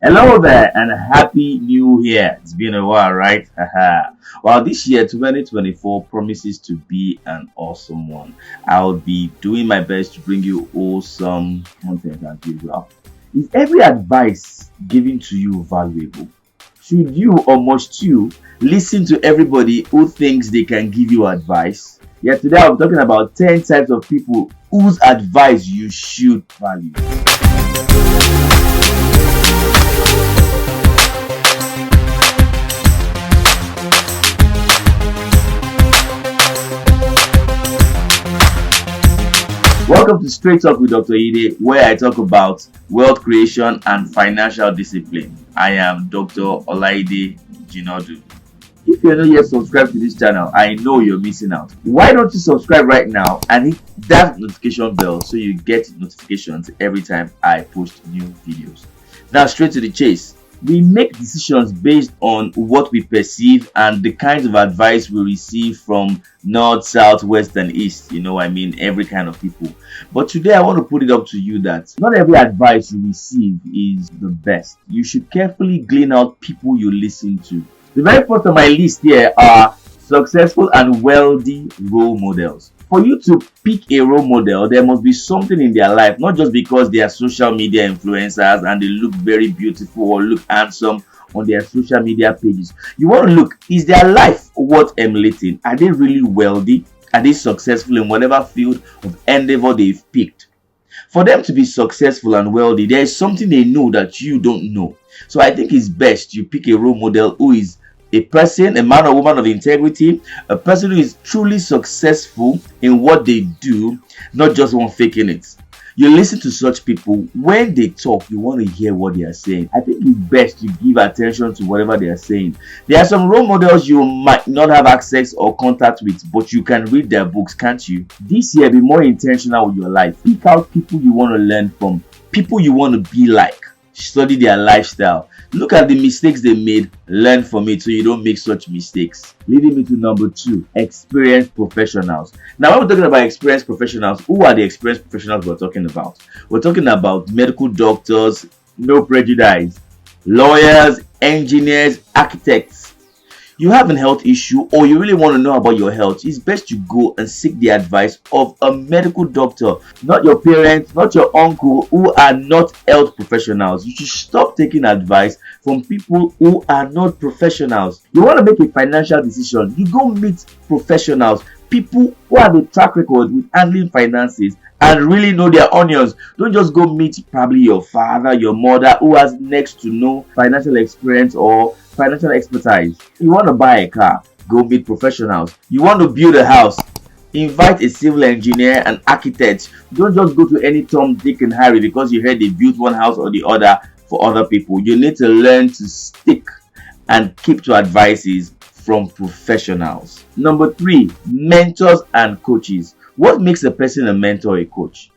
Hello there and happy new year. It's been a while, right? Well, this year 2024 promises to be an awesome one. I'll be doing my best to bring you awesome content as usual. Is every advice given to you valuable? Should you or must you listen to everybody who thinks they can give you advice? Yeah, today I'll be talking about 10 types of people whose advice you should value. Welcome to Straight Talk with Dr. Ide, where I talk about wealth creation and financial discipline. I am Dr. Olaide Jinodu. If you're not yet subscribed to this channel, I know you're missing out. Why don't you subscribe right now and hit that notification bell so you get notifications every time I post new videos. Now, straight to the chase. We make decisions based on what we perceive and the kinds of advice we receive from north, south, west, and east. Every kind of people. But today I want to put it up to you that not every advice you receive is the best. You should carefully glean out people you listen to. The very first on my list here are successful and wealthy role models. For you to pick a role model, there must be something in their life, not just because they are social media influencers and they look very beautiful or look handsome on their social media pages. You want to look, is their life worth emulating? Are they really wealthy? Are they successful in whatever field of endeavor they've picked? For them to be successful and wealthy, there is something they know that you don't know. So I think it's best you pick a role model who is a person, a man or woman of integrity, a person who is truly successful in what they do, not just one faking it. You listen to such people, when they talk, you want to hear what they are saying. I think it's best to give attention to whatever they are saying. There are some role models you might not have access or contact with, but you can read their books, can't you? This year, be more intentional with your life. Pick out people you want to learn from, people you want to be like. Study their lifestyle. Look at the mistakes they made, learn from it so you don't make such mistakes. Leading me to number 2, experienced professionals. Now, when we're talking about experienced professionals, who are the experienced professionals we're talking about? We're talking about medical doctors, no prejudice, lawyers, engineers, architects. You have a health issue or you really want to know about your health, it's best you go and seek the advice of a medical doctor, not your parents, not your uncle who are not health professionals. You should stop taking advice from people who are not professionals. You want to make a financial decision, you go meet professionals, people who have a track record with handling finances and really know their onions. Don't just go meet probably your father, your mother who has next to no financial experience or financial expertise. You want to buy a car, go meet professionals. You want to build a house, invite a civil engineer and architect. Don't just go to any Tom, Dick and Harry because you heard they built one house or the other for other people. You need to learn to stick and keep to advices from professionals. Number 3, mentors and coaches. What makes a person a mentor or a coach?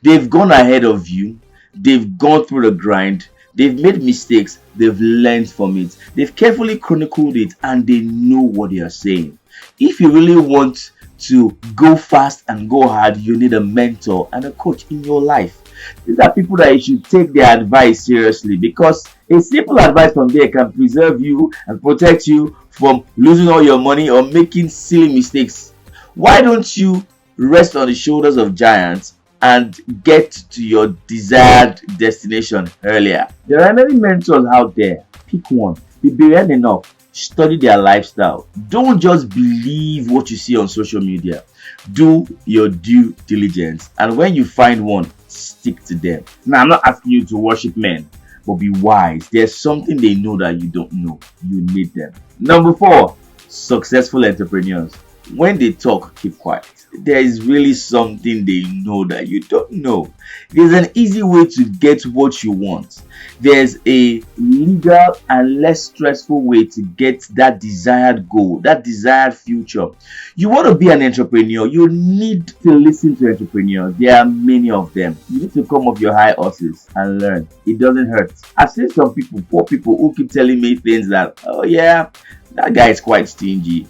They've gone ahead of you, they've gone through the grind, they've made mistakes, they've learned from it, they've carefully chronicled it, and they know what they are saying. If you really want to go fast and go hard, you need a mentor and a coach in your life. These are people that you should take their advice seriously, because a simple advice from there can preserve you and protect you from losing all your money or making silly mistakes. Why don't you rest on the shoulders of giants and get to your desired destination earlier? There are many mentors out there. Pick one. Be brilliant enough. Study their lifestyle. Don't just believe what you see on social media. Do your due diligence. And when you find one, stick to them. Now, I'm not asking you to worship men, but be wise. There's something they know that you don't know. You need them. Number 4, successful entrepreneurs. When they talk, keep quiet. There is really something they know that you don't know. There's an easy way to get what you want. There's a legal and less stressful way to get that desired goal, that desired future. You want to be an entrepreneur, you need to listen to entrepreneurs. There are many of them. You need to come off your high horses and learn. It doesn't hurt. I've seen some people, poor people, who keep telling me things that, oh yeah, that guy is quite stingy.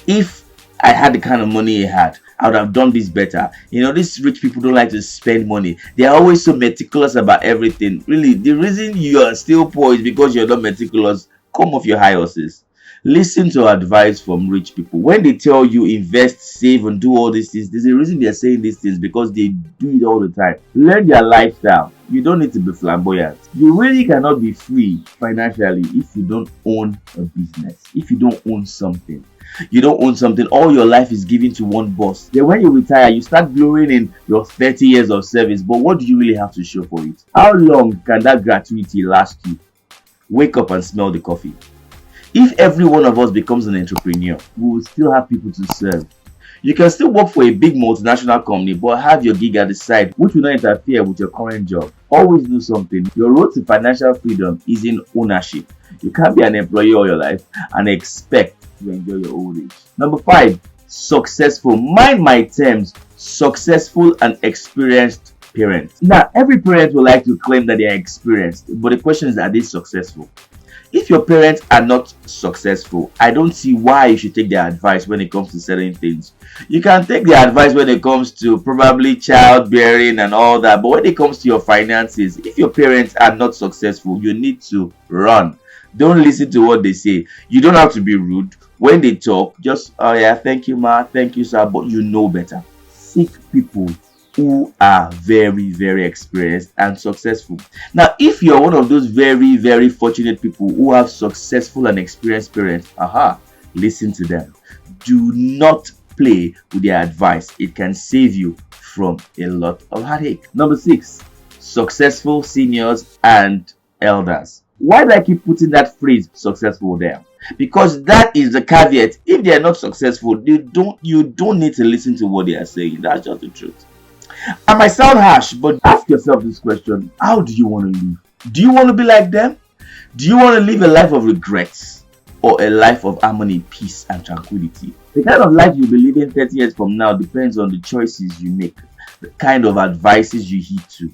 If I had the kind of money he had, I would have done this better. These rich people don't like to spend money. They are always so meticulous about everything. Really, the reason you are still poor is because you're not meticulous. Come off your high horses. Listen to advice from rich people. When they tell you invest, save, and do all these things, there's a reason they're saying these things, because they do it all the time. Learn their lifestyle. You don't need to be flamboyant. You really cannot be free financially if you don't own a business, if you don't own something. You don't own something, all your life is given to one boss. Then when you retire, you start glorying in your 30 years of service, but what do you really have to show for it? How long can that gratuity last you? Wake up and smell the coffee. If every one of us becomes an entrepreneur, we will still have people to serve. You can still work for a big multinational company, but have your gig at the side, which will not interfere with your current job. Always do something. Your road to financial freedom is in ownership. You can't be an employee all your life and expect to enjoy your old age. Number 5, successful. Mind my terms, successful and experienced parents. Now, every parent will like to claim that they are experienced, but the question is, are they successful? If your parents are not successful, I don't see why you should take their advice when it comes to certain things. You can take their advice when it comes to probably childbearing and all that, but when it comes to your finances, if your parents are not successful, you need to run. Don't listen to what they say. You don't have to be rude. When they talk, just, oh yeah, thank you, ma, thank you, sir, but you know better. Seek people who are very, very experienced and successful. Now, if you're one of those very, very fortunate people who have successful and experienced parents, listen to them. Do not play with their advice. It can save you from a lot of heartache. Number 6, successful seniors and elders. Why do I keep putting that phrase successful there? Because that is the caveat. If they are not successful, you don't need to listen to what they are saying. That's just the truth. I might sound harsh, but ask yourself this question: how do you want to live? Do you want to be like them? Do you want to live a life of regrets or a life of harmony, peace, and tranquility? The kind of life you'll be living 30 years from now depends on the choices you make, the kind of advices you heed to.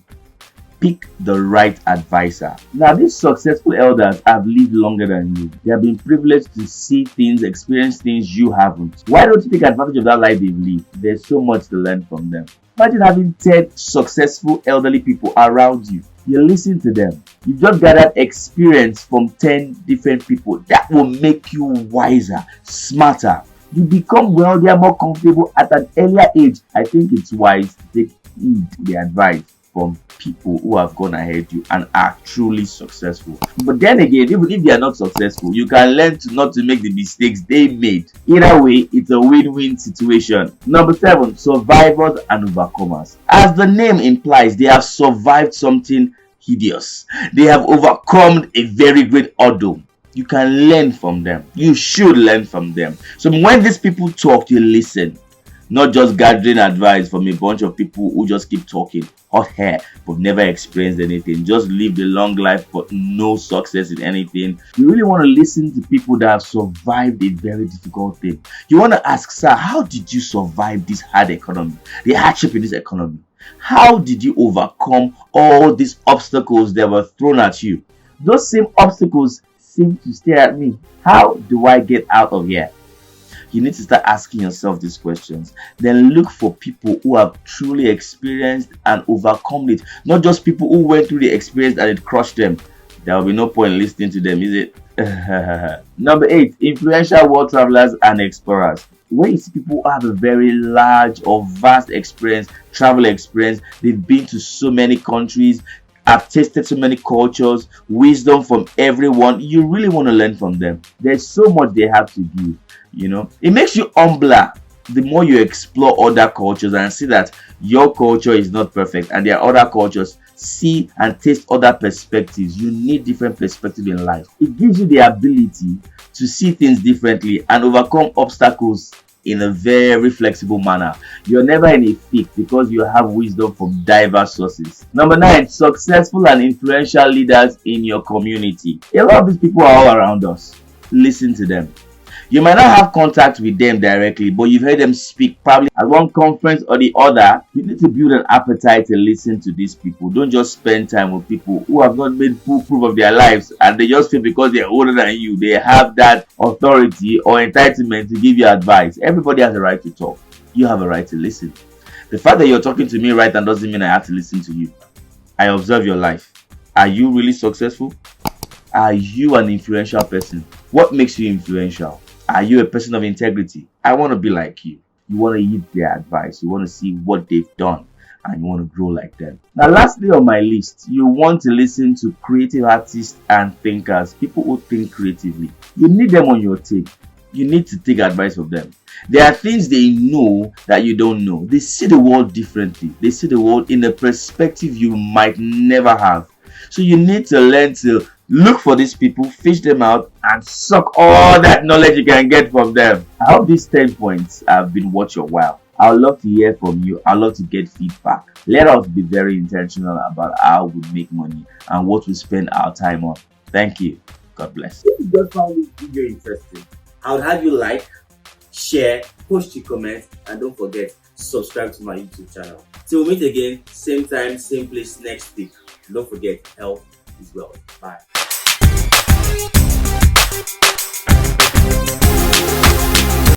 Pick the right advisor. Now, these successful elders have lived longer than you. They have been privileged to see things, experience things you haven't. Why don't you take advantage of that life they've lived? There's so much to learn from them. Imagine having 10 successful elderly people around you. You listen to them. You've just gathered experience from 10 different people. That will make you wiser, smarter. You become wealthier, more comfortable at an earlier age. I think it's wise to take heed to the advice from people who have gone ahead you and are truly successful. But then again, even if they are not successful, you can learn to not to make the mistakes they made. Either way, it's a win-win situation. Number 7, survivors and overcomers. As the name implies, they have survived something hideous. They have overcome a very great ordeal. You can learn from them. You should learn from them. So when these people talk, you listen. Not just gathering advice from a bunch of people who just keep talking hot hair but never experienced anything. Just live a long life but no success in anything. You really want to listen to people that have survived a very difficult thing. You want to ask, sir, how did you survive this hard economy, the hardship in this economy? How did you overcome all these obstacles that were thrown at you? Those same obstacles seem to stare at me. How do I get out of here? You need to start asking yourself these questions. Then look for people who have truly experienced and overcome it. Not just people who went through the experience and it crushed them. There will be no point in listening to them, is it? Number 8, influential world travelers and explorers. When you see people who have a very large or vast experience, travel experience, they've been to so many countries, have tasted so many cultures, wisdom from everyone, you really want to learn from them. There's so much they have to give. It makes you humbler the more you explore other cultures and see that your culture is not perfect and there are other cultures. See and taste other perspectives. You need different perspectives in life. It gives you the ability to see things differently and overcome obstacles in a very flexible manner. You're never in a fix because you have wisdom from diverse sources. Number 9, successful and influential leaders in your community. A lot of these people are all around us. Listen to them. You might not have contact with them directly, but you've heard them speak probably at one conference or the other. You need to build an appetite to listen to these people. Don't just spend time with people who have not made full proof of their lives and they just feel because they're older than you, they have that authority or entitlement to give you advice. Everybody has a right to talk. you have a right to listen. The fact that you're talking to me right now doesn't mean I have to listen to you. I observe your life. Are you really successful? Are you an influential person? What makes you influential? Are you a person of integrity? I want to be like you. You want to heed their advice. You want to see what they've done and you want to grow like them. Now, lastly on my list, you want to listen to creative artists and thinkers, people who think creatively. You need them on your team. You need to take advice from them. There are things they know that you don't know. They see the world differently. They see the world in a perspective you might never have. So you need to learn to look for these people, fish them out, and suck all that knowledge you can get from them. I hope these 10 points have been worth your while. I would love to hear from you. I'd love to get feedback. Let us be very intentional about how we make money and what we spend our time on. Thank you. God bless. If you just found this video interesting, I would have you like, share, post your comments, and don't forget to subscribe to my YouTube channel. Till we meet again, same time, same place next week. Don't forget, health is wealth. Bye.